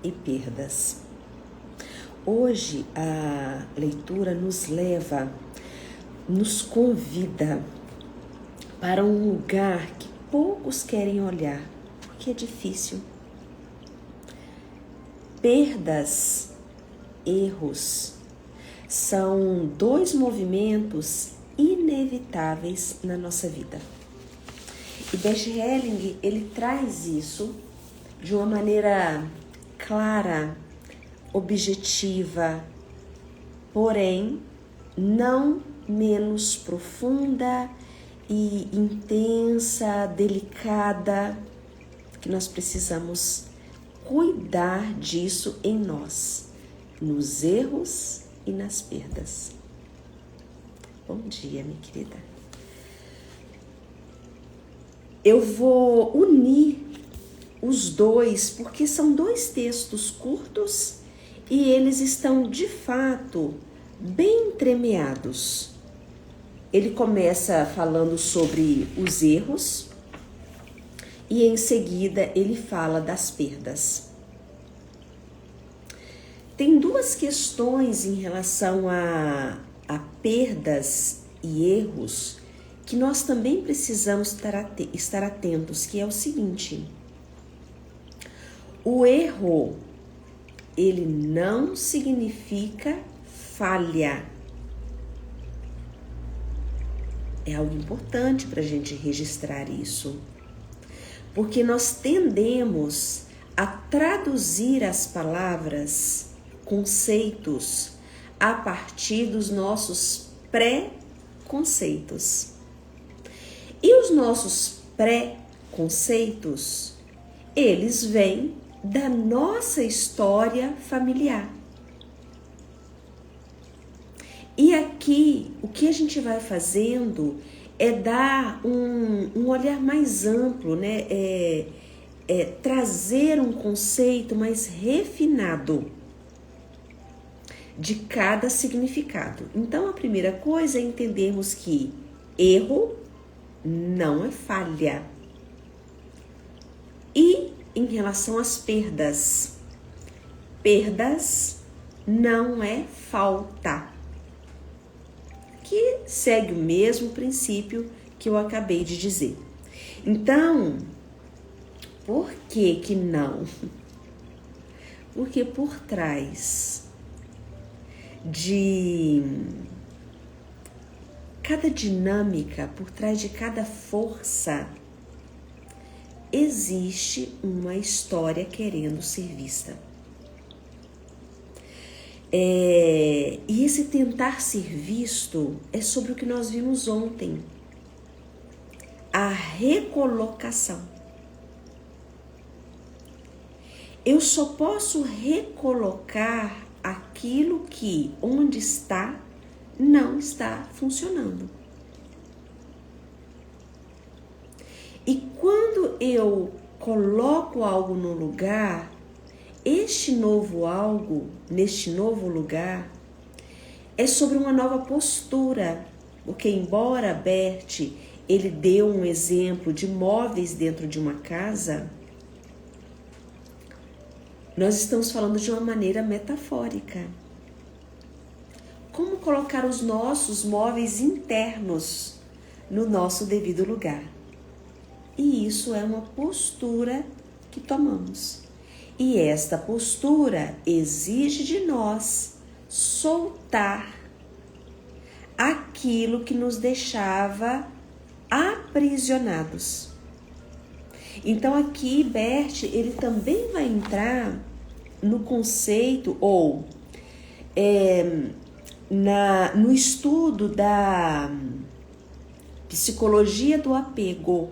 e perdas. Hoje a leitura nos convida para um lugar que poucos querem olhar, porque é difícil. Perdas, erros, são dois movimentos inevitáveis na nossa vida. E Bert Helling, ele traz isso de uma maneira clara, objetiva, porém não menos profunda e intensa, delicada, que nós precisamos cuidar disso em nós, nos erros e nas perdas. Bom dia, minha querida. Eu vou unir os dois, porque são dois textos curtos e eles estão, de fato, bem entremeados. Ele começa falando sobre os erros e, em seguida, ele fala das perdas. Tem duas questões em relação a perdas e erros que nós também precisamos estar atentos, que é o seguinte: o erro, ele não significa falha. É algo importante para a gente registrar isso, porque nós tendemos a traduzir as palavras, conceitos, a partir dos nossos pré-conceitos. E os nossos pré-conceitos, eles vêm da nossa história familiar. E aqui, o que a gente vai fazendo é dar um olhar mais amplo, né? Trazer um conceito mais refinado de cada significado. Então, a primeira coisa é entendermos que erro não é falha. E em relação às perdas, perdas não é falta, que segue o mesmo princípio que eu acabei de dizer. Então, por que não? Porque por trás de cada dinâmica, por trás de cada força, existe uma história querendo ser vista. E esse tentar ser visto é sobre o que nós vimos ontem. A recolocação. Eu só posso recolocar aquilo que, onde está, não está funcionando. E quando eu coloco algo no lugar, este novo algo, neste novo lugar, é sobre uma nova postura. Porque embora Bert, ele deu um exemplo de móveis dentro de uma casa, nós estamos falando de uma maneira metafórica. Como colocar os nossos móveis internos no nosso devido lugar. E isso é uma postura que tomamos. E esta postura exige de nós soltar aquilo que nos deixava aprisionados. Então aqui Bert, ele também vai entrar no conceito ou no estudo da psicologia do apego.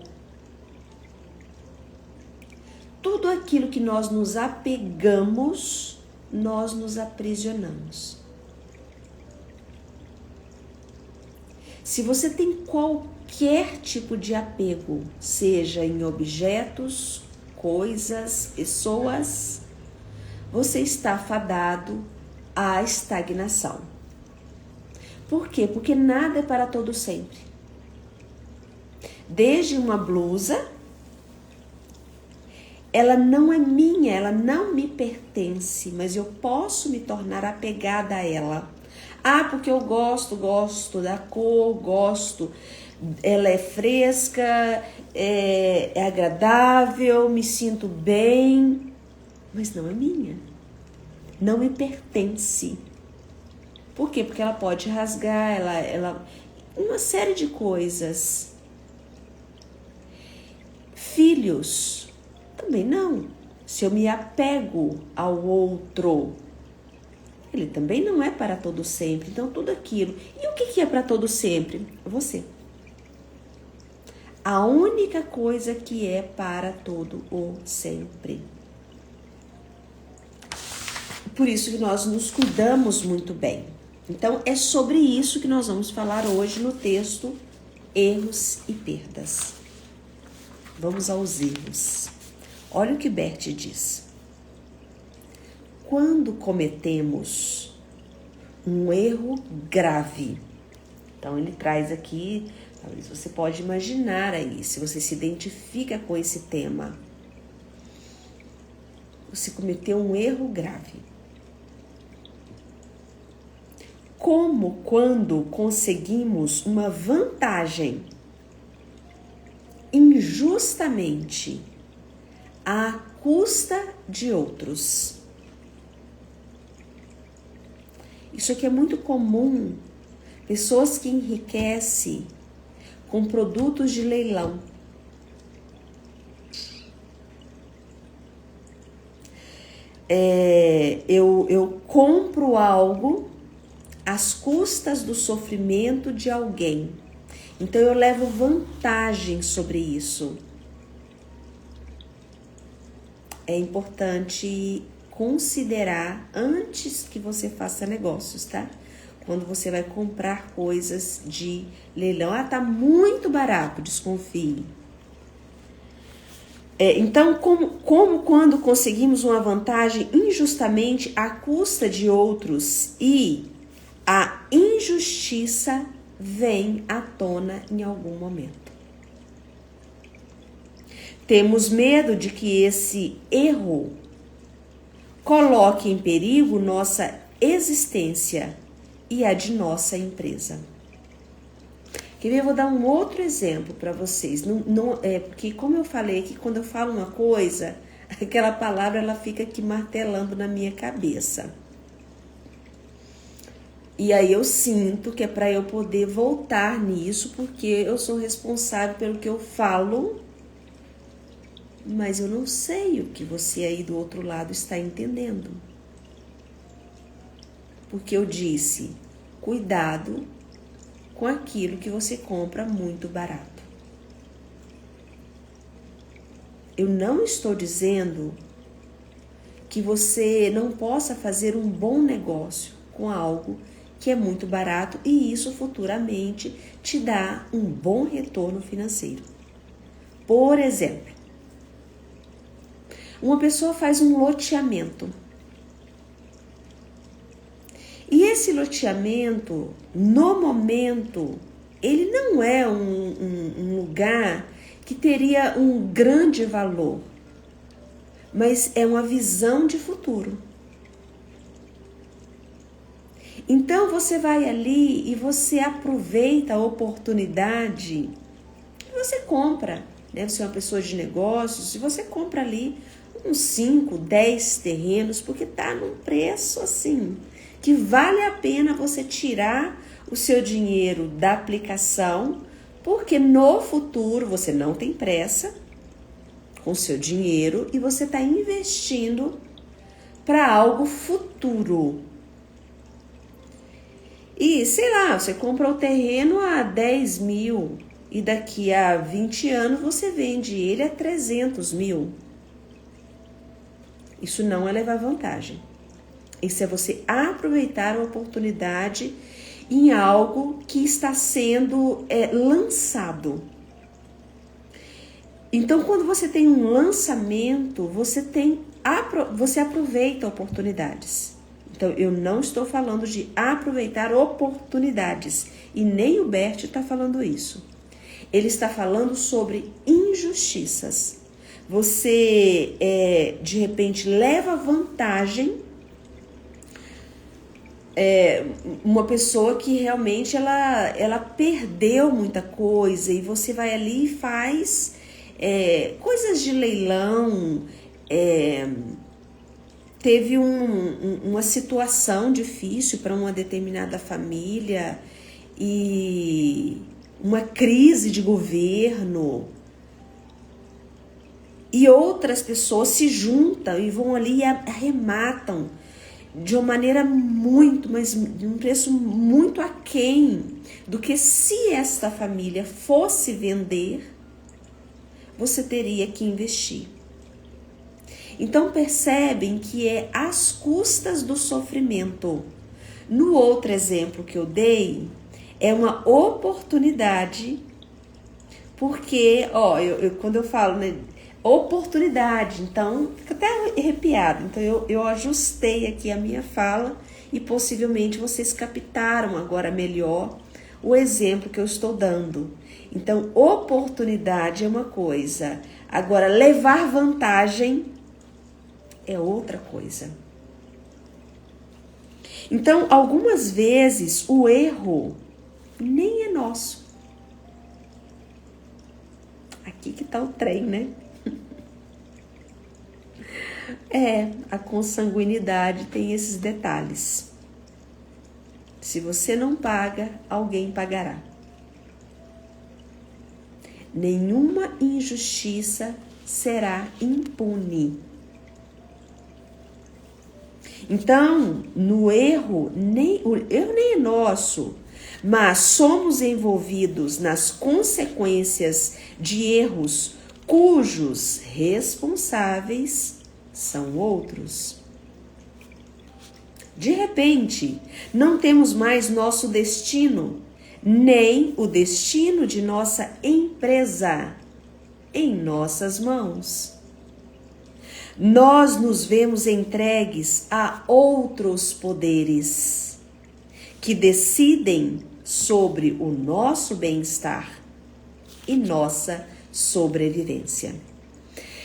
Tudo aquilo que nós nos apegamos, nós nos aprisionamos. Se você tem qualquer tipo de apego, seja em objetos, coisas, pessoas, você está fadado à estagnação. Por quê? Porque nada é para todo sempre. Desde uma blusa, ela não é minha, ela não me pertence, mas eu posso me tornar apegada a ela. Ah, porque eu gosto da cor, ela é fresca, é agradável, me sinto bem, mas não é minha, não me pertence. Por quê? Porque ela pode rasgar, uma série de coisas. Filhos, também não. Se eu me apego ao outro, ele também não é para todo sempre. Então, tudo aquilo. E o que é para todo sempre? Você. A única coisa que é para todo o sempre. Por isso que nós nos cuidamos muito bem. Então, é sobre isso que nós vamos falar hoje no texto Erros e Perdas. Vamos aos erros. Olha o que Bert diz. Quando cometemos um erro grave, então ele traz aqui, talvez você pode imaginar aí, se você se identifica com esse tema, você cometeu um erro grave. Como quando conseguimos uma vantagem injustamente à custa de outros. Isso aqui é muito comum. Pessoas que enriquecem com produtos de leilão. Eu compro algo às custas do sofrimento de alguém. Então eu levo vantagem sobre isso. É importante considerar antes que você faça negócios, tá? Quando você vai comprar coisas de leilão. Ah, tá muito barato, desconfie. Então, como quando conseguimos uma vantagem injustamente à custa de outros e a injustiça vem à tona em algum momento. Temos medo de que esse erro coloque em perigo nossa existência e a de nossa empresa. Eu vou dar um outro exemplo para vocês. Porque como eu falei aqui, quando eu falo uma coisa, aquela palavra ela fica aqui martelando na minha cabeça. E aí eu sinto que é para eu poder voltar nisso, porque eu sou responsável pelo que eu falo, mas eu não sei o que você aí do outro lado está entendendo. Porque eu disse, cuidado com aquilo que você compra muito barato. Eu não estou dizendo que você não possa fazer um bom negócio com algo que é muito barato e isso futuramente te dá um bom retorno financeiro. Por exemplo, uma pessoa faz um loteamento. E esse loteamento, no momento, ele não é um lugar que teria um grande valor, mas é uma visão de futuro. Então você vai ali e você aproveita a oportunidade e você compra, né? Você é uma pessoa de negócios e você compra ali uns 5, 10 terrenos, porque tá num preço assim, que vale a pena você tirar o seu dinheiro da aplicação, porque no futuro você não tem pressa com o seu dinheiro e você está investindo para algo futuro. E, sei lá, você compra o terreno a 10 mil e daqui a 20 anos você vende ele a 300 mil. Isso não é levar vantagem. Isso é você aproveitar a oportunidade em algo que está sendo lançado. Então, quando você tem um lançamento, você aproveita oportunidades. Então, eu não estou falando de aproveitar oportunidades. E nem o Bert está falando isso. Ele está falando sobre injustiças. você de repente leva vantagem, uma pessoa que realmente ela perdeu muita coisa e você vai ali e faz coisas de leilão, teve uma situação difícil para uma determinada família e uma crise de governo, e outras pessoas se juntam e vão ali e arrematam de uma maneira mas de um preço muito aquém do que se esta família fosse vender, você teria que investir. Então percebem que é às custas do sofrimento. No outro exemplo que eu dei, é uma oportunidade, porque, quando eu falo, né, oportunidade, então, fica até arrepiado. Então eu ajustei aqui a minha fala e possivelmente vocês captaram agora melhor o exemplo que eu estou dando. Então, oportunidade é uma coisa, agora levar vantagem é outra coisa. Então, algumas vezes o erro nem é nosso. Aqui que tá o trem, né? A consanguinidade tem esses detalhes. Se você não paga, alguém pagará. Nenhuma injustiça será impune. Então, o erro nem é nosso, mas somos envolvidos nas consequências de erros cujos responsáveis são outros. De repente, não temos mais nosso destino, nem o destino de nossa empresa em nossas mãos. Nós nos vemos entregues a outros poderes que decidem sobre o nosso bem-estar e nossa sobrevivência.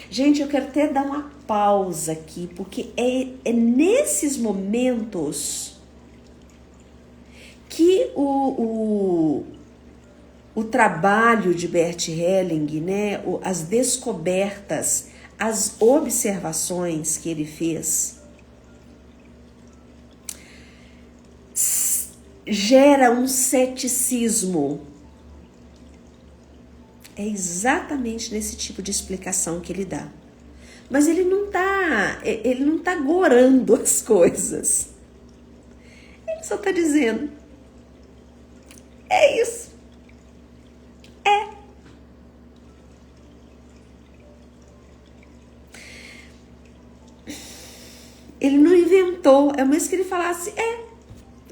Gente, eu quero até dar uma pausa aqui, porque é nesses momentos que o trabalho de Bert Helling, né, as descobertas, as observações que ele fez, gera um ceticismo. É exatamente nesse tipo de explicação que ele dá. Mas ele não tá gorando as coisas. Ele só tá dizendo, é isso. Ele não inventou, é mesmo que ele falasse,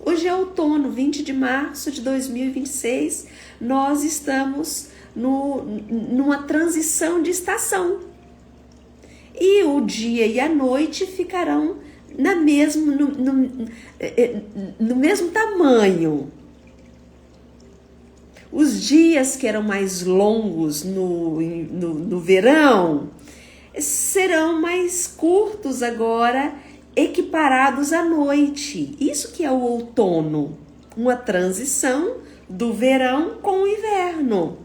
hoje é outono, 20 de março de 2026, nós estamos numa transição de estação. E o dia e a noite ficarão no mesmo tamanho. Os dias que eram mais longos no verão serão mais curtos agora, equiparados à noite. Isso que é o outono, uma transição do verão com o inverno.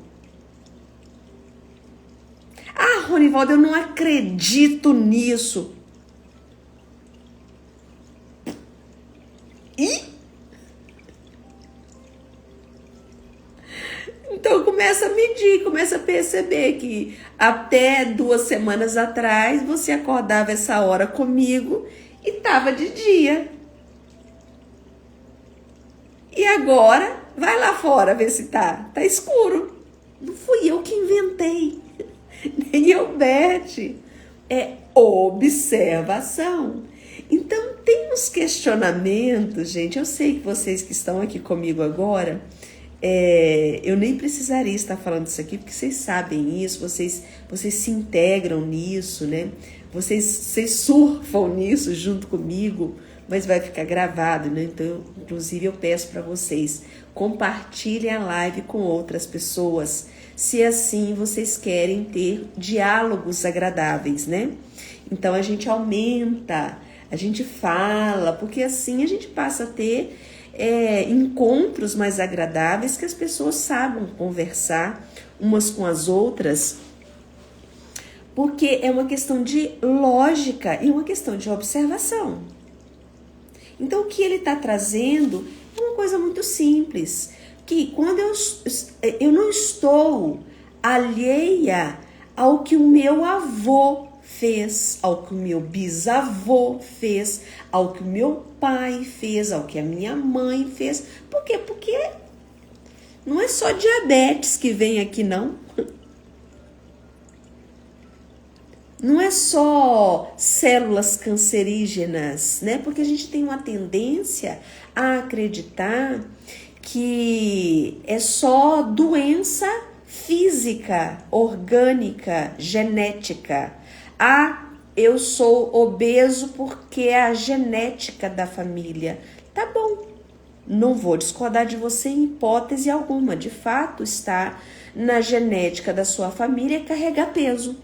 Ah, Ronivaldo, eu não acredito nisso. Então começa a medir, começa a perceber que até 2 semanas atrás você acordava essa hora comigo e estava de dia. E agora, vai lá fora ver se tá escuro. Não fui eu que inventei, nem eu, Beth. É observação. Então tem uns questionamentos, gente. Eu sei que vocês que estão aqui comigo agora, eu nem precisaria estar falando isso aqui, porque vocês sabem isso, vocês se integram nisso, né? Vocês surfam nisso junto comigo, mas vai ficar gravado, né? Então, inclusive, eu peço para vocês, compartilhem a live com outras pessoas, se assim vocês querem ter diálogos agradáveis, né? Então, a gente aumenta, a gente fala, porque assim a gente passa a ter encontros mais agradáveis, que as pessoas saibam conversar umas com as outras, porque é uma questão de lógica e uma questão de observação. Então, o que ele está trazendo é uma coisa muito simples, que quando eu não estou alheia ao que o meu avô fez, ao que o meu bisavô fez, ao que o meu pai fez, ao que a minha mãe fez. Por quê? Porque não é só diabetes que vem aqui, não. Não é só células cancerígenas, né? Porque a gente tem uma tendência a acreditar que é só doença física, orgânica, genética. Eu sou obeso porque é a genética da família. Tá bom, não vou discordar de você em hipótese alguma. De fato, está na genética da sua família carregar peso.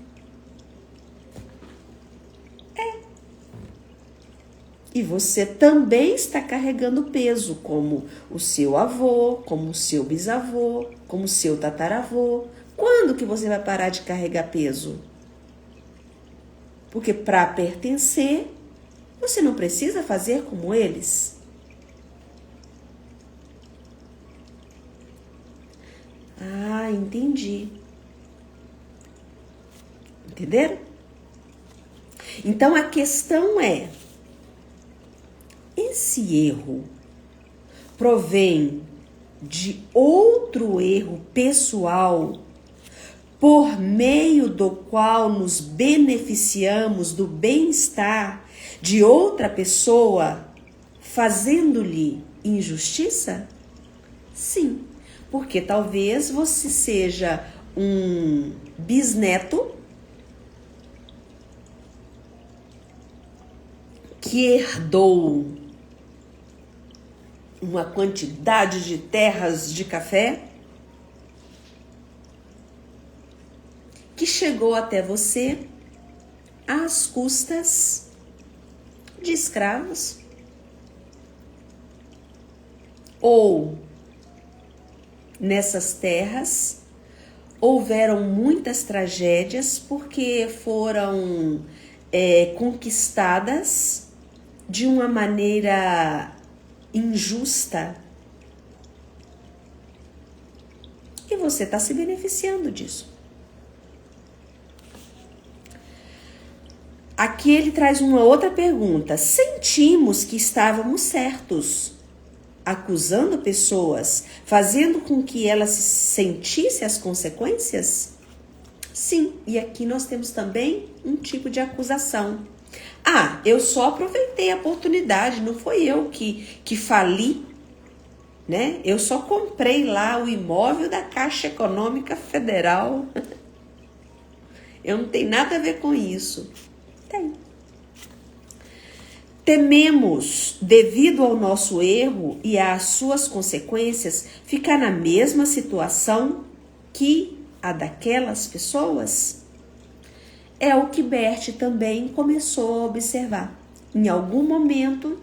E você também está carregando peso, como o seu avô, como o seu bisavô, como o seu tataravô. Quando que você vai parar de carregar peso? Porque para pertencer, você não precisa fazer como eles. Ah, entendi. Entenderam? Então a questão é: esse erro provém de outro erro pessoal por meio do qual nos beneficiamos do bem-estar de outra pessoa, fazendo-lhe injustiça? Sim, porque talvez você seja um bisneto que herdou uma quantidade de terras de café que chegou até você às custas de escravos, ou nessas terras houveram muitas tragédias porque foram conquistadas de uma maneira injusta, e você está se beneficiando disso. Aqui ele traz uma outra pergunta. Sentimos que estávamos certos, acusando pessoas, fazendo com que elas sentissem as consequências? Sim, e aqui nós temos também um tipo de acusação. Ah, eu só aproveitei a oportunidade, não foi eu que fali, né? Eu só comprei lá o imóvel da Caixa Econômica Federal. Eu não tenho nada a ver com isso. Tem. Tememos, devido ao nosso erro e às suas consequências, ficar na mesma situação que a daquelas pessoas? É o que Bert também começou a observar. Em algum momento,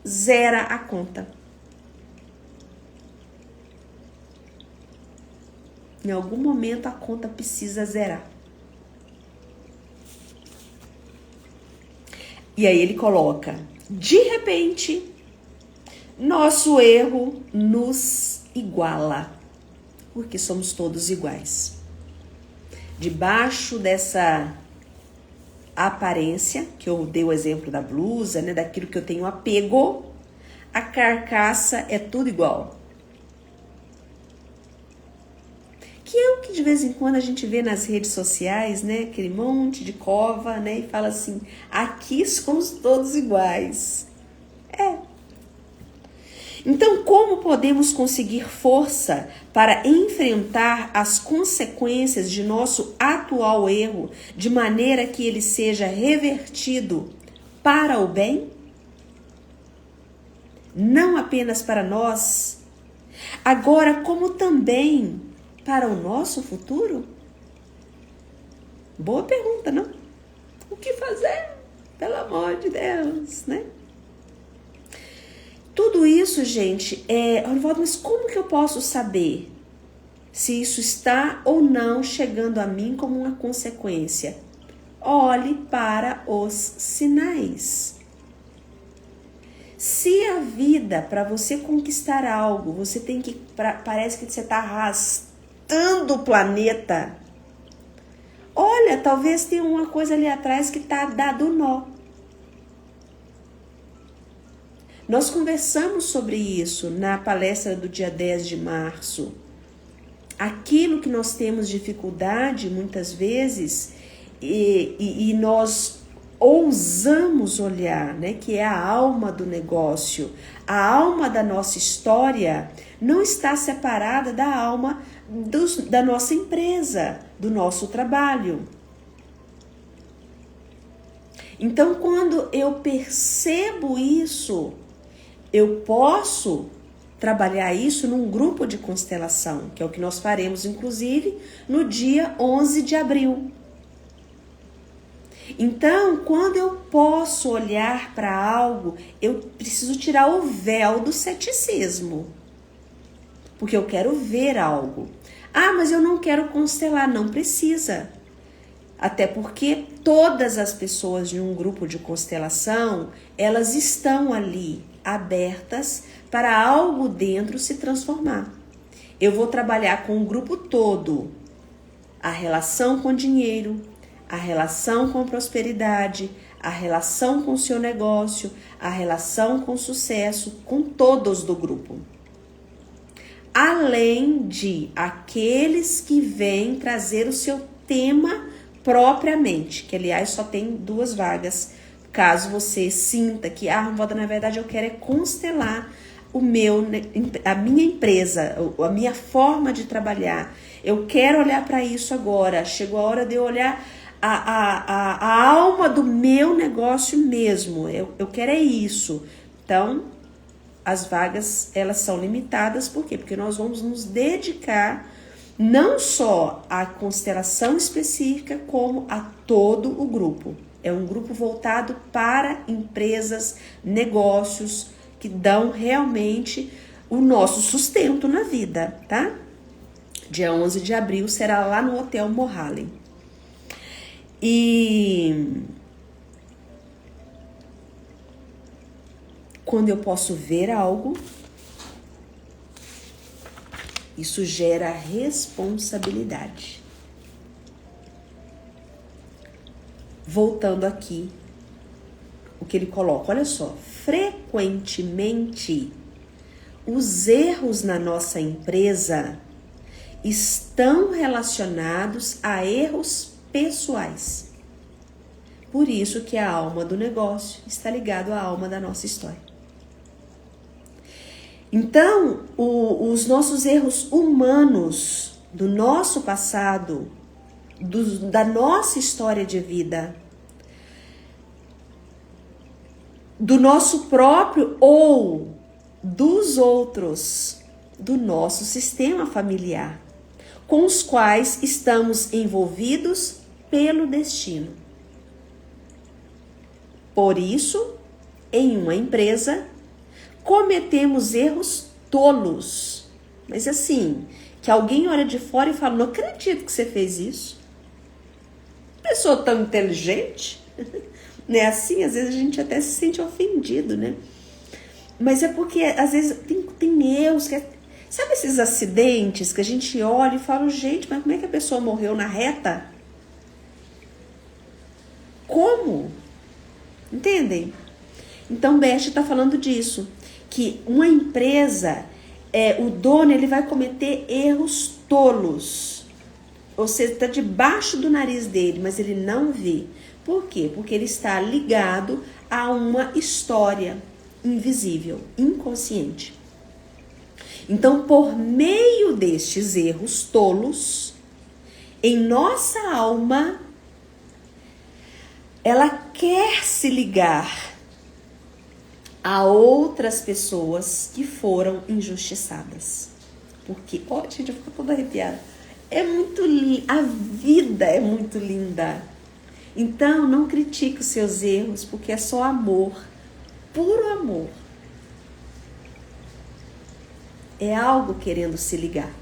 zera a conta. Em algum momento, a conta precisa zerar. E aí ele coloca: de repente, nosso erro nos iguala, porque somos todos iguais. Debaixo dessa aparência, que eu dei o exemplo da blusa, né, daquilo que eu tenho apego, a carcaça é tudo igual. Que é o que de vez em quando a gente vê nas redes sociais, né? Aquele monte de cova, né? E fala assim: aqui somos todos iguais. Então, como podemos conseguir força para enfrentar as consequências de nosso atual erro, de maneira que ele seja revertido para o bem? não apenas para nós, agora como também para o nosso futuro? Boa pergunta, não? O que fazer? Pelo amor de Deus, né? Tudo isso, gente, Orivaldo, mas como que eu posso saber se isso está ou não chegando a mim como uma consequência? Olhe para os sinais. Se a vida, para você conquistar algo, você tem que, parece que você está arrastando o planeta. Olha, talvez tenha uma coisa ali atrás que está dado nó. Nós conversamos sobre isso na palestra do dia 10 de março. Aquilo que nós temos dificuldade muitas vezes e nós ousamos olhar, né, que é a alma do negócio. A alma da nossa história não está separada da alma da nossa empresa, do nosso trabalho. Então, quando eu percebo isso, eu posso trabalhar isso num grupo de constelação, que é o que nós faremos, inclusive, no dia 11 de abril. Então, quando eu posso olhar para algo, eu preciso tirar o véu do ceticismo, porque eu quero ver algo. Ah, mas eu não quero constelar. Não precisa. Até porque todas as pessoas de um grupo de constelação, elas estão ali abertas para algo dentro se transformar. Eu vou trabalhar com o grupo todo, a relação com o dinheiro, a relação com a prosperidade, a relação com o seu negócio, a relação com o sucesso, com todos do grupo. Além de aqueles que vêm trazer o seu tema propriamente, que aliás só tem 2 vagas, caso você sinta que, Romualda, na verdade eu quero é constelar a minha empresa, a minha forma de trabalhar. Eu quero olhar para isso agora. Chegou a hora de eu olhar a alma do meu negócio mesmo. Eu quero é isso. Então, as vagas, elas são limitadas. Por quê? Porque nós vamos nos dedicar não só à constelação específica, como a todo o grupo. É um grupo voltado para empresas, negócios que dão realmente o nosso sustento na vida, tá? Dia 11 de abril será lá no Hotel Mohalen. E quando eu posso ver algo, isso gera responsabilidade. Voltando aqui, o que ele coloca, olha só, frequentemente os erros na nossa empresa estão relacionados a erros pessoais. Por isso que a alma do negócio está ligada à alma da nossa história. Então, os nossos erros humanos do nosso passado, da nossa história de vida, do nosso próprio ou dos outros, do nosso sistema familiar, com os quais estamos envolvidos pelo destino. Por isso, em uma empresa, cometemos erros tolos. Mas assim, que alguém olha de fora e fala, não acredito que você fez isso. Pessoa tão inteligente. Né? Assim, às vezes a gente até se sente ofendido, né? Mas é porque, às vezes, tem erros. Sabe esses acidentes que a gente olha e fala, gente, mas como é que a pessoa morreu na reta? Como? Entendem? Então, Beth está falando disso. Que uma empresa, o dono, ele vai cometer erros tolos. Ou seja, está debaixo do nariz dele, mas ele não vê. Por quê? Porque ele está ligado a uma história invisível, inconsciente. Então, por meio destes erros tolos, em nossa alma, ela quer se ligar a outras pessoas que foram injustiçadas. Porque, ó, gente, eu fico toda arrepiada. É muito linda, a vida é muito linda. Então, não critique os seus erros, porque é só amor, puro amor. É algo querendo se ligar.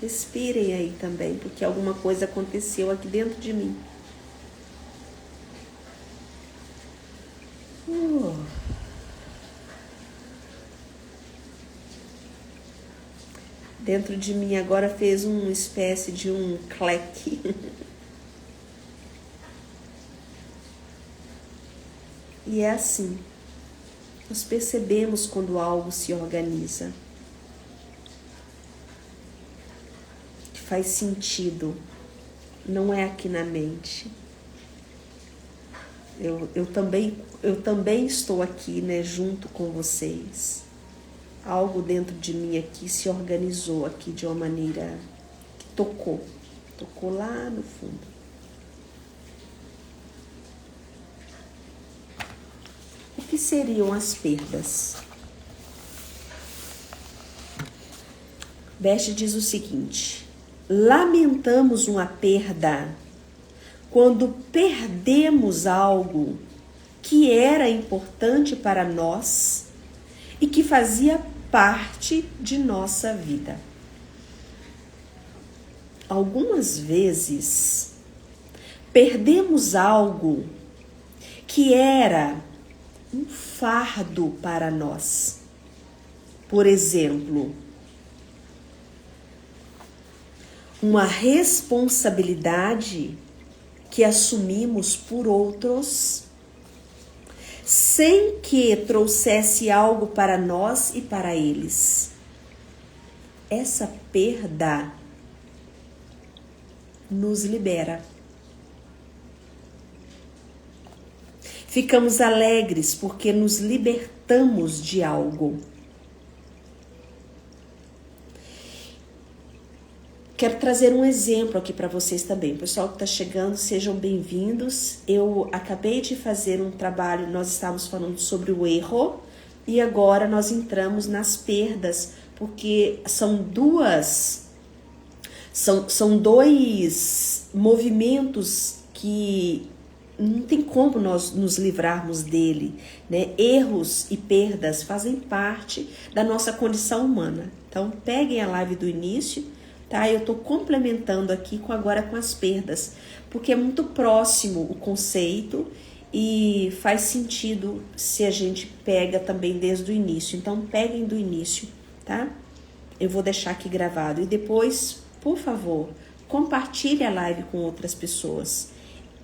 Respirem aí também, porque alguma coisa aconteceu aqui dentro de mim. Dentro de mim agora fez uma espécie de um cleque. E é assim. Nós percebemos quando algo se organiza. Que faz sentido. Não é aqui na mente. Eu também estou aqui, né, junto com vocês. Algo dentro de mim aqui se organizou aqui de uma maneira que tocou lá no fundo. O que seriam as perdas? Beth diz o seguinte: lamentamos uma perda quando perdemos algo que era importante para nós e que fazia parte de nossa vida. Algumas vezes perdemos algo que era um fardo para nós. Por exemplo, uma responsabilidade que assumimos por outros, sem que trouxesse algo para nós e para eles. Essa perda nos libera. Ficamos alegres porque nos libertamos de algo. Quero trazer um exemplo aqui para vocês também. O pessoal que está chegando, sejam bem-vindos. Eu acabei de fazer um trabalho, nós estávamos falando sobre o erro e agora nós entramos nas perdas, porque são dois movimentos que não tem como nós nos livrarmos dele, né? Erros e perdas fazem parte da nossa condição humana. Então, peguem a live do início, tá? Eu estou complementando aqui agora com as perdas, porque é muito próximo o conceito e faz sentido se a gente pega também desde o início. Então, peguem do início, tá? Eu vou deixar aqui gravado e depois, por favor, compartilhe a live com outras pessoas.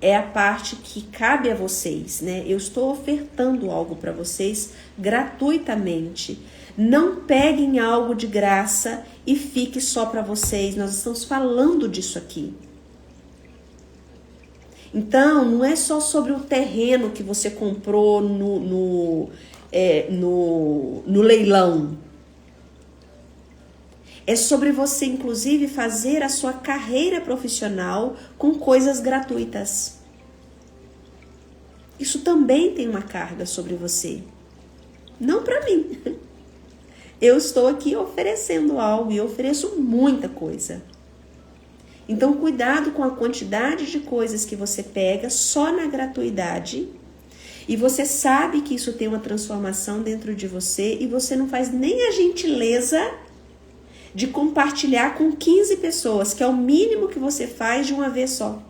É a parte que cabe a vocês, né? Eu estou ofertando algo para vocês gratuitamente. Não peguem algo de graça e fique só para vocês. Nós estamos falando disso aqui. Então, não é só sobre o terreno que você comprou no leilão. É sobre você, inclusive, fazer a sua carreira profissional com coisas gratuitas. Isso também tem uma carga sobre você. Não para mim. Eu estou aqui oferecendo algo e eu ofereço muita coisa. Então, cuidado com a quantidade de coisas que você pega só na gratuidade. E você sabe que isso tem uma transformação dentro de você e você não faz nem a gentileza de compartilhar com 15 pessoas, que é o mínimo que você faz de uma vez só.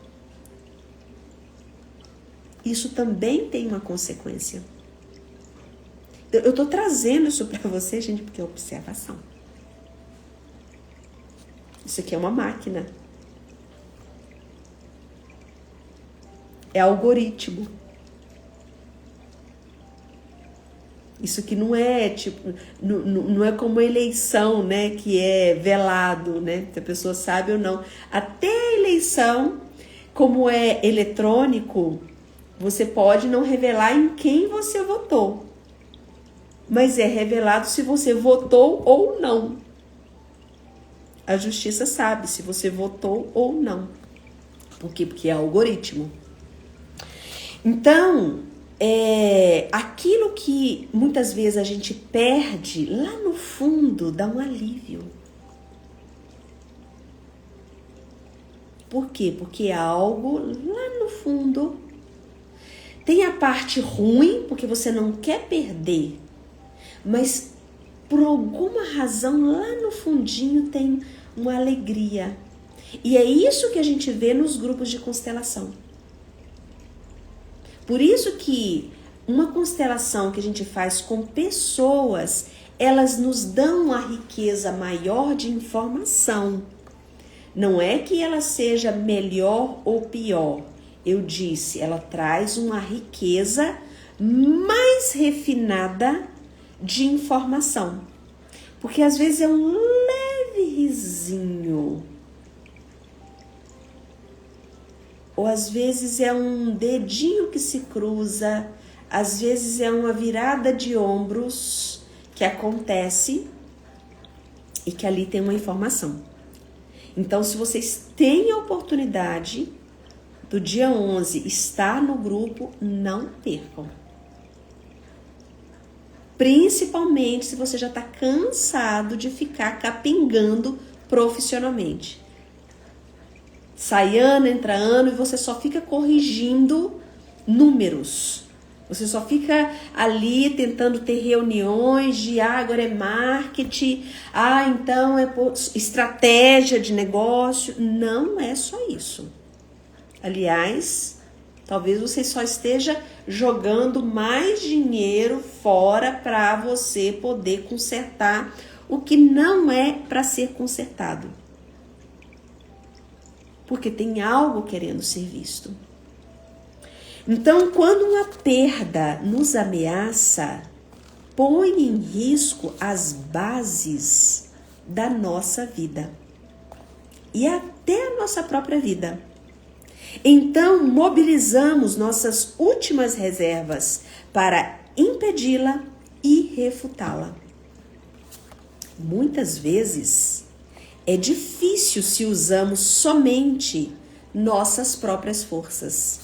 Isso também tem uma consequência. Eu tô trazendo isso para você, gente, porque é observação. Isso aqui é uma máquina. É algoritmo. Isso aqui não é tipo, não é como a eleição, né, que é velado, né, se a pessoa sabe ou não. Até a eleição como é eletrônico, você pode não revelar em quem você votou, mas é revelado se você votou ou não. A justiça sabe se você votou ou não. Por quê? Porque é algoritmo. Então, aquilo que muitas vezes a gente perde, lá no fundo dá um alívio. Por quê? Porque é algo lá no fundo. Tem a parte ruim, porque você não quer perder, mas por alguma razão lá no fundinho tem uma alegria. E é isso que a gente vê nos grupos de constelação. Por isso que uma constelação que a gente faz com pessoas, elas nos dão uma riqueza maior de informação. Não é que ela seja melhor ou pior. Eu disse, ela traz uma riqueza mais refinada de informação. Porque às vezes é um leve risinho. Ou às vezes é um dedinho que se cruza. Às vezes é uma virada de ombros que acontece e que ali tem uma informação. Então, se vocês têm a oportunidade do dia 11 estar no grupo, não percam. Principalmente se você já está cansado de ficar capengando profissionalmente. Sai ano, entra ano e você só fica corrigindo números. Você só fica ali tentando ter reuniões de agora é marketing, então é estratégia de negócio. Não é só isso. Aliás, talvez você só esteja jogando mais dinheiro fora para você poder consertar o que não é para ser consertado. Porque tem algo querendo ser visto. Então, quando uma perda nos ameaça, põe em risco as bases da nossa vida e até a nossa própria vida. Então, mobilizamos nossas últimas reservas para impedi-la e refutá-la. Muitas vezes, é difícil se usamos somente nossas próprias forças.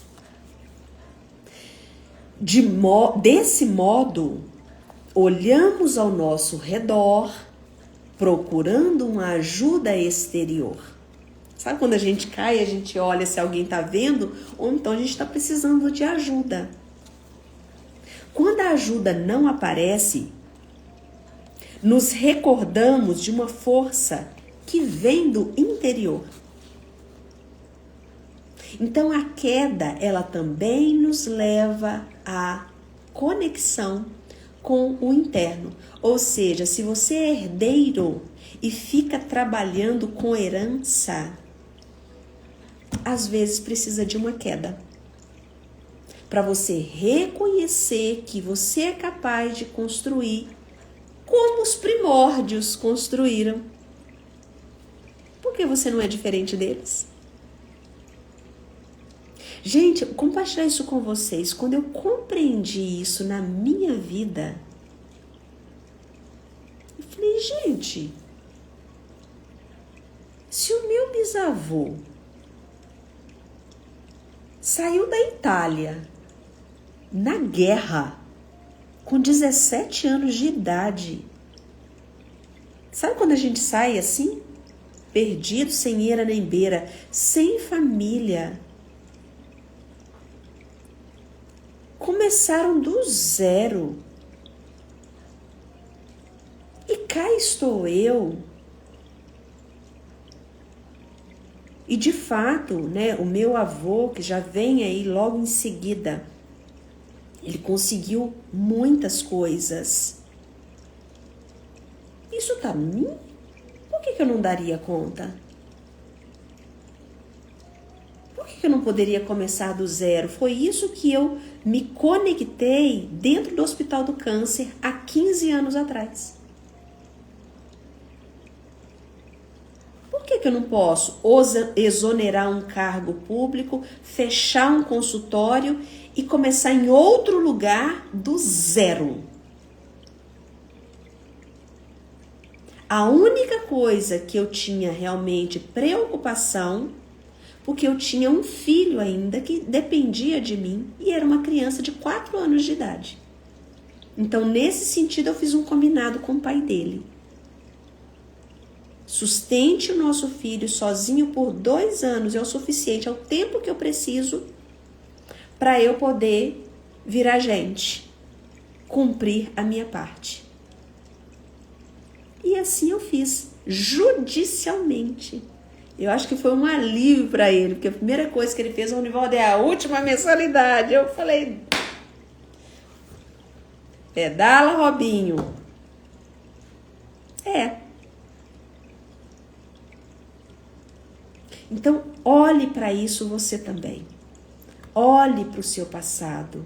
Desse modo, olhamos ao nosso redor, procurando uma ajuda exterior. Sabe quando a gente cai, a gente olha se alguém está vendo, ou então a gente está precisando de ajuda. Quando a ajuda não aparece, nos recordamos de uma força que vem do interior. Então a queda, ela também nos leva à conexão com o interno. Ou seja, se você é herdeiro e fica trabalhando com herança, às vezes precisa de uma queda. Para você reconhecer que você é capaz de construir como os primórdios construíram. Por que você não é diferente deles? Gente, compartilhar isso com vocês. Quando eu compreendi isso na minha vida, eu falei, gente, se o meu bisavô saiu da Itália na guerra com 17 anos de idade, sabe quando a gente sai assim? Perdido, sem eira nem beira, sem família. Começaram do zero. E cá estou eu. E de fato, né, o meu avô, que já vem aí logo em seguida, ele conseguiu muitas coisas. Isso tá em mim? Por que eu não daria conta? Por que eu não poderia começar do zero? Foi isso que eu me conectei dentro do Hospital do Câncer há 15 anos atrás. Por que que eu não posso exonerar um cargo público, fechar um consultório e começar em outro lugar do zero. A única coisa que eu tinha realmente preocupação, porque eu tinha um filho ainda que dependia de mim e era uma criança de 4 anos de idade. Então, nesse sentido, eu fiz um combinado com o pai dele. Sustente o nosso filho sozinho por 2 anos, é o suficiente, é o tempo que eu preciso para eu poder virar gente, cumprir a minha parte. E assim eu fiz, judicialmente. Eu acho que foi um alívio para ele, porque a primeira coisa que ele fez, o Nivaldo, é a última mensalidade. Eu falei, pedala, Robinho. Então, olhe para isso você também. Olhe para o seu passado.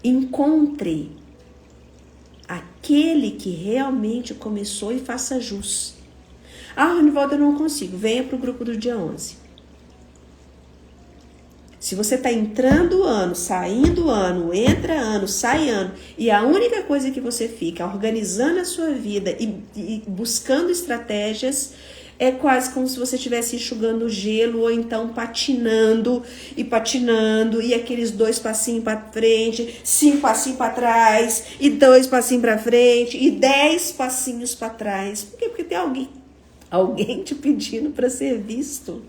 Encontre aquele que realmente começou e faça jus. Nivaldo, eu não consigo. Venha para o grupo do dia 11. Se você está entrando ano, saindo ano, entra ano, sai ano, e a única coisa que você fica organizando a sua vida e buscando estratégias, é quase como se você estivesse enxugando gelo ou então patinando, e aqueles 2 passinhos para frente, 5 passinhos para trás, e 2 passinhos para frente, e 10 passinhos para trás. Por quê? Porque tem alguém te pedindo para ser visto.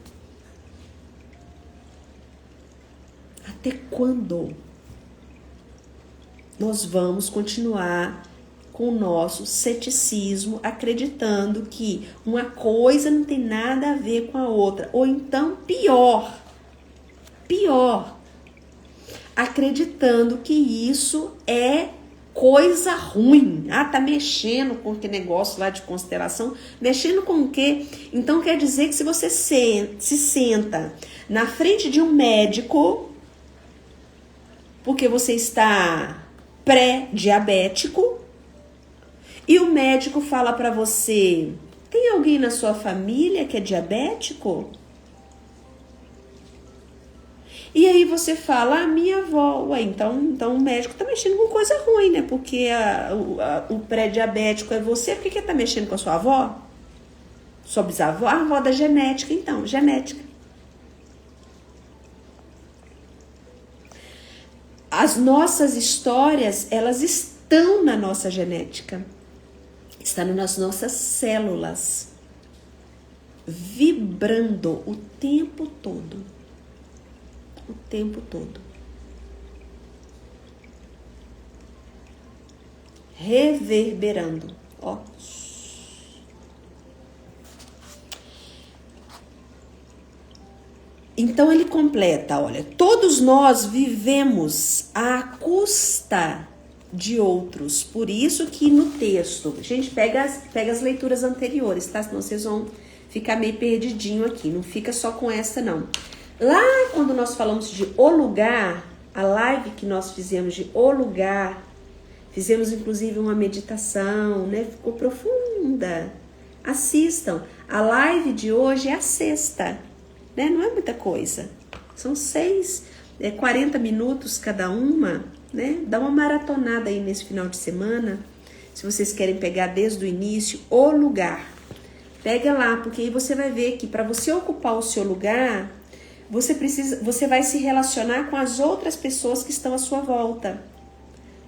Até quando nós vamos continuar com o nosso ceticismo, acreditando que uma coisa não tem nada a ver com a outra? Ou então, pior, acreditando que isso é coisa ruim. Tá mexendo com que negócio lá de constelação? Mexendo com o quê? Então quer dizer que se você se senta na frente de um médico, porque você está pré-diabético, e o médico fala para você, tem alguém na sua família que é diabético? E aí você fala, minha avó. Ué, então o médico tá mexendo com coisa ruim, né? Porque o pré-diabético é você, por que tá mexendo com a sua avó? Sua bisavó? A avó da genética, então, genética. As nossas histórias, elas estão na nossa genética. Está nas nossas células, vibrando o tempo todo. O tempo todo. Reverberando. Ó. Então ele completa, olha, todos nós vivemos à custa de outros. Por isso que no texto, gente, pega as leituras anteriores, tá? Senão vocês vão ficar meio perdidinho aqui. Não fica só com essa, não. Lá quando nós falamos de O Lugar, a live que nós fizemos de O Lugar, fizemos inclusive uma meditação, né? Ficou profunda. Assistam. A live de hoje é a 6ª, né? Não é muita coisa. São 40 minutos cada uma, né? Dá uma maratonada aí nesse final de semana. Se vocês querem pegar desde o início, O Lugar. Pega lá, porque aí você vai ver que para você ocupar o seu lugar, você vai se relacionar com as outras pessoas que estão à sua volta.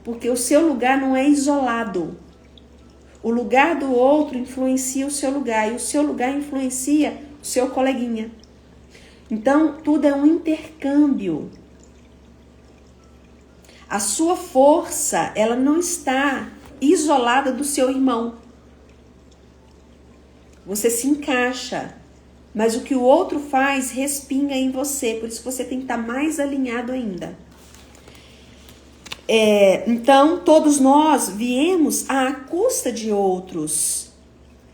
Porque o seu lugar não é isolado. O lugar do outro influencia o seu lugar. E o seu lugar influencia o seu coleguinha. Então, tudo é um intercâmbio. A sua força, ela não está isolada do seu irmão. Você se encaixa. Mas o que o outro faz respinga em você. Por isso você tem que estar mais alinhado ainda. Então, todos nós viemos à custa de outros.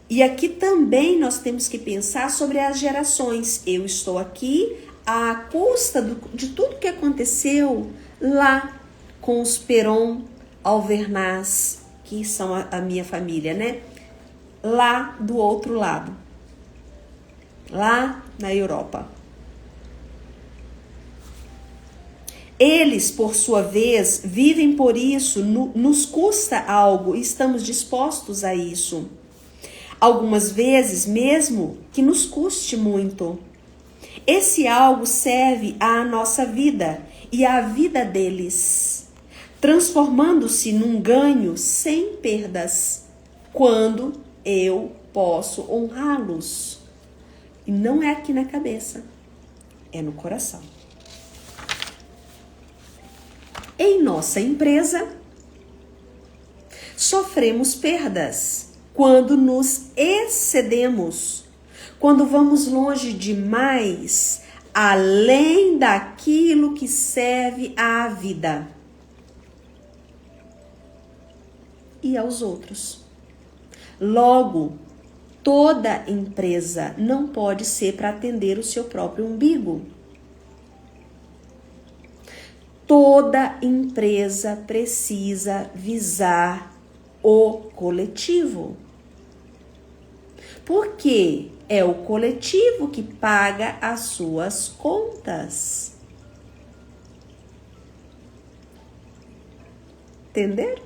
E aqui também nós temos que pensar sobre as gerações. Eu estou aqui à custa de tudo que aconteceu lá com os Peron, Alvernaz, que são a minha família, né? Lá do outro lado. lá na Europa. Eles, por sua vez, vivem por isso, nos custa algo e estamos dispostos a isso. Algumas vezes mesmo que nos custe muito. Esse algo serve à nossa vida e à vida deles, transformando-se num ganho sem perdas, quando eu posso honrá-los. E não é aqui na cabeça, é no coração. Em nossa empresa, sofremos perdas quando nos excedemos, quando vamos longe demais, além daquilo que serve à vida e aos outros. Logo, toda empresa não pode ser para atender o seu próprio umbigo. Toda empresa precisa visar o coletivo. Porque é o coletivo que paga as suas contas. Entenderam?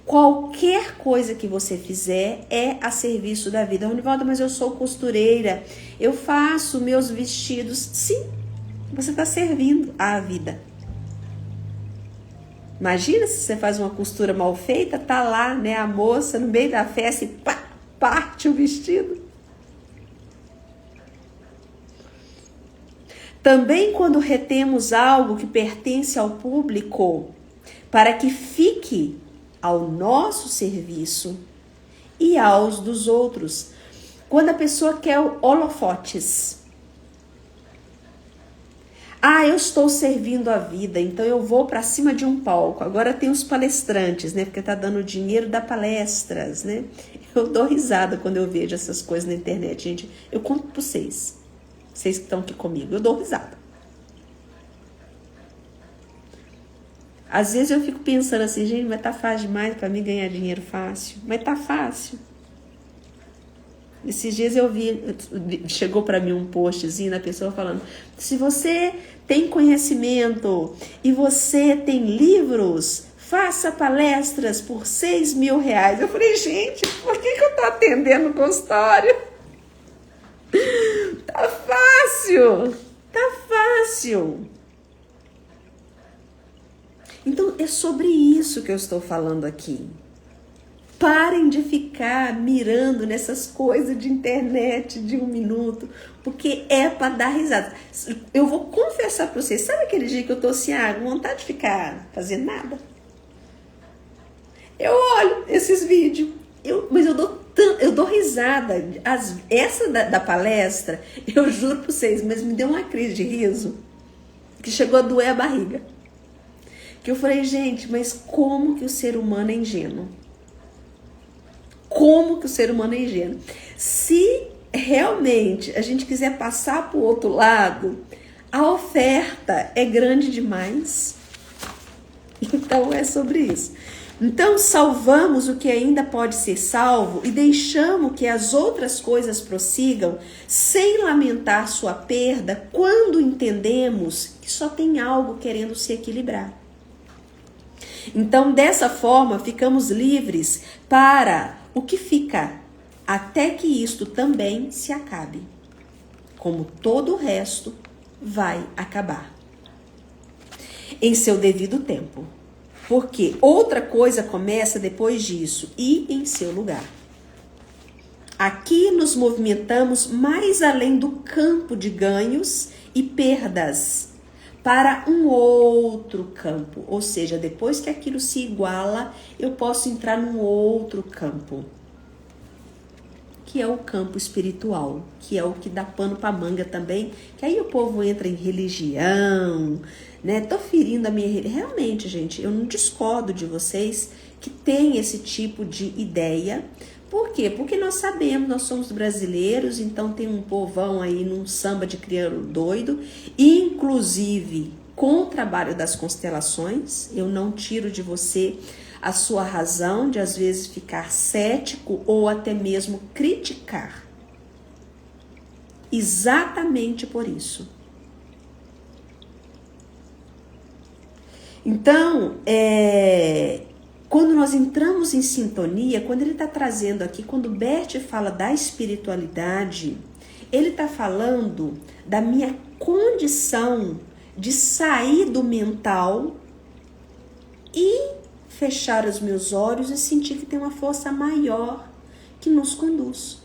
Qualquer coisa que você fizer é a serviço da vida. Ronivalda, mas eu sou costureira, eu faço meus vestidos. Sim, você está servindo à vida. Imagina se você faz uma costura mal feita, tá lá, né, a moça no meio da festa e pá, parte o vestido. Também quando retemos algo que pertence ao público, para que fique ao nosso serviço e aos dos outros. Quando a pessoa quer holofotes. Eu estou servindo a vida, então eu vou para cima de um palco. Agora tem os palestrantes, né? Porque tá dando dinheiro, dá palestras, né? Eu dou risada quando eu vejo essas coisas na internet, gente. Eu conto para vocês que estão aqui comigo, eu dou risada. Às vezes eu fico pensando assim, gente, mas tá fácil demais para mim ganhar dinheiro fácil. Mas tá fácil. Esses dias eu vi, chegou para mim um postzinho da pessoa falando, se você tem conhecimento e você tem livros, faça palestras por R$6.000. Eu falei, gente, por que eu tô atendendo o consultório? Tá fácil, tá fácil. Então é sobre isso que eu estou falando aqui. Parem de ficar mirando nessas coisas de internet de 1 minuto, porque é para dar risada. Eu vou confessar para vocês, sabe aquele dia que eu tô assim, com vontade de ficar fazendo nada? Eu olho esses vídeos, mas eu dou risada. Essa da palestra, eu juro para vocês, mas me deu uma crise de riso que chegou a doer a barriga. Que eu falei, gente, mas como que o ser humano é ingênuo? Como que o ser humano é ingênuo? Se realmente a gente quiser passar para o outro lado, a oferta é grande demais. Então é sobre isso. Então salvamos o que ainda pode ser salvo e deixamos que as outras coisas prossigam sem lamentar sua perda quando entendemos que só tem algo querendo se equilibrar. Então dessa forma ficamos livres para o que fica, até que isto também se acabe, como todo o resto vai acabar, em seu devido tempo, porque outra coisa começa depois disso e em seu lugar. Aqui nos movimentamos mais além do campo de ganhos e perdas, para um outro campo, ou seja, depois que aquilo se iguala, eu posso entrar num outro campo, que é o campo espiritual, que é o que dá pano para manga também, que aí o povo entra em religião, né? Tô ferindo a minha religião. Realmente, gente, eu não discordo de vocês que tem esse tipo de ideia. Por quê? Porque nós sabemos, nós somos brasileiros, então tem um povão aí num samba de crioulo doido, inclusive com o trabalho das constelações. Eu não tiro de você a sua razão de às vezes ficar cético ou até mesmo criticar. Exatamente por isso. Então, quando nós entramos em sintonia, quando ele está trazendo aqui, quando o Bert fala da espiritualidade, ele está falando da minha condição de sair do mental e fechar os meus olhos e sentir que tem uma força maior que nos conduz.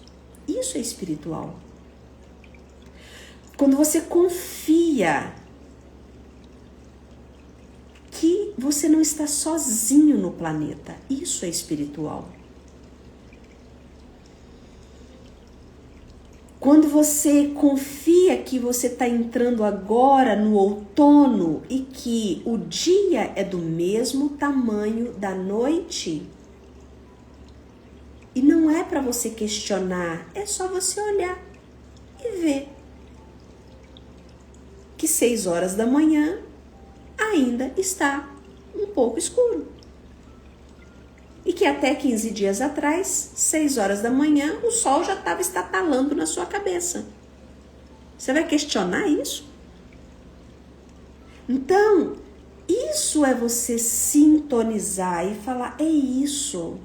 Isso é espiritual. Quando você confia que você não está sozinho no planeta, isso é espiritual. Quando você confia que você está entrando agora no outono e que o dia é do mesmo tamanho da noite, e não é para você questionar, é só você olhar e ver que 6 horas da manhã ainda está um pouco escuro. E que até 15 dias atrás, 6 horas da manhã, o sol já estava estatalando na sua cabeça. Você vai questionar isso? Então, isso é você sintonizar e falar, é isso.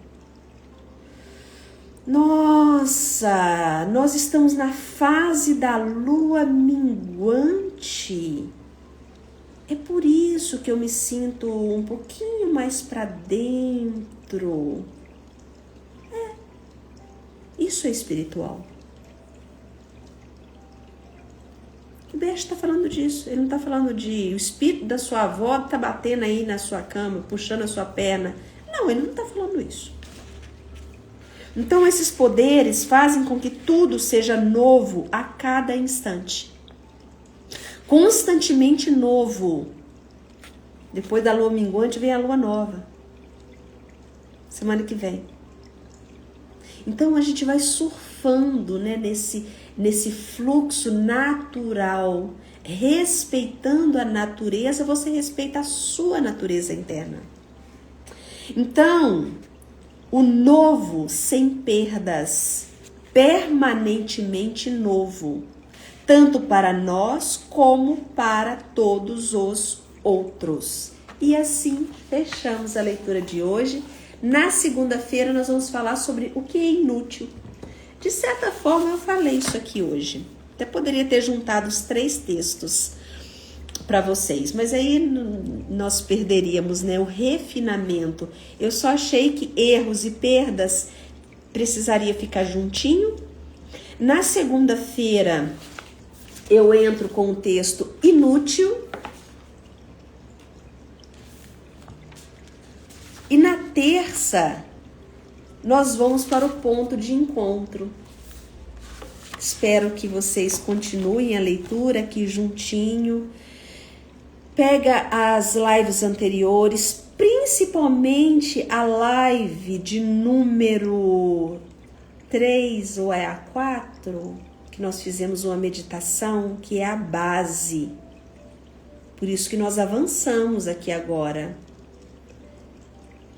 Nossa, nós estamos na fase da lua minguante. É por isso que eu me sinto um pouquinho mais para dentro. Isso é espiritual. O Bert está falando disso. Ele não está falando de o espírito da sua avó está batendo aí na sua cama, puxando a sua perna. Não, ele não está falando isso. Então esses poderes fazem com que tudo seja novo a cada instante. Constantemente novo. Depois da lua minguante vem a lua nova. Semana que vem. Então a gente vai surfando, né, nesse fluxo natural. Respeitando a natureza, você respeita a sua natureza interna. Então, o novo sem perdas, permanentemente novo. Tanto para nós como para todos os outros. E assim fechamos a leitura de hoje. Na segunda-feira nós vamos falar sobre o que é inútil. De certa forma eu falei isso aqui hoje. Até poderia ter juntado os 3 textos para vocês, mas aí nós perderíamos, né, o refinamento. Eu só achei que erros e perdas precisaria ficar juntinho. Na segunda-feira eu entro com o texto inútil. E na terça, nós vamos para o ponto de encontro. Espero que vocês continuem a leitura aqui juntinho. Pega as lives anteriores, principalmente a live de número 3 ou é a 4, que nós fizemos uma meditação, que é a base. Por isso que nós avançamos aqui agora.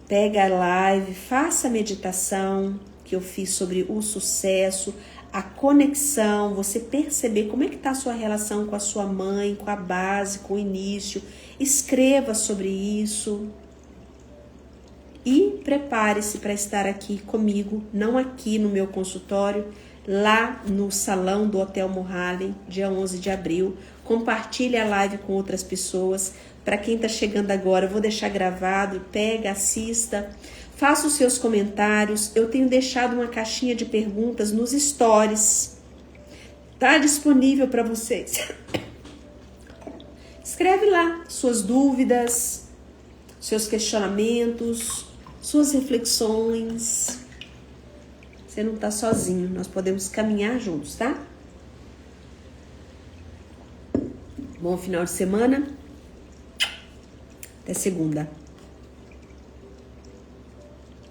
Pega a live, faça a meditação que eu fiz sobre o sucesso, a conexão, você perceber como é que está a sua relação com a sua mãe, com a base, com o início. Escreva sobre isso. E prepare-se para estar aqui comigo, não aqui no meu consultório, lá no salão do Hotel Mulholland, dia 11 de abril. Compartilhe a live com outras pessoas. Para quem está chegando agora, eu vou deixar gravado, pega, assista, faça os seus comentários. Eu tenho deixado uma caixinha de perguntas nos stories. Está disponível para vocês. Escreve lá suas dúvidas, seus questionamentos, suas reflexões. Você não está sozinho, nós podemos caminhar juntos, tá? Bom final de semana. Até segunda.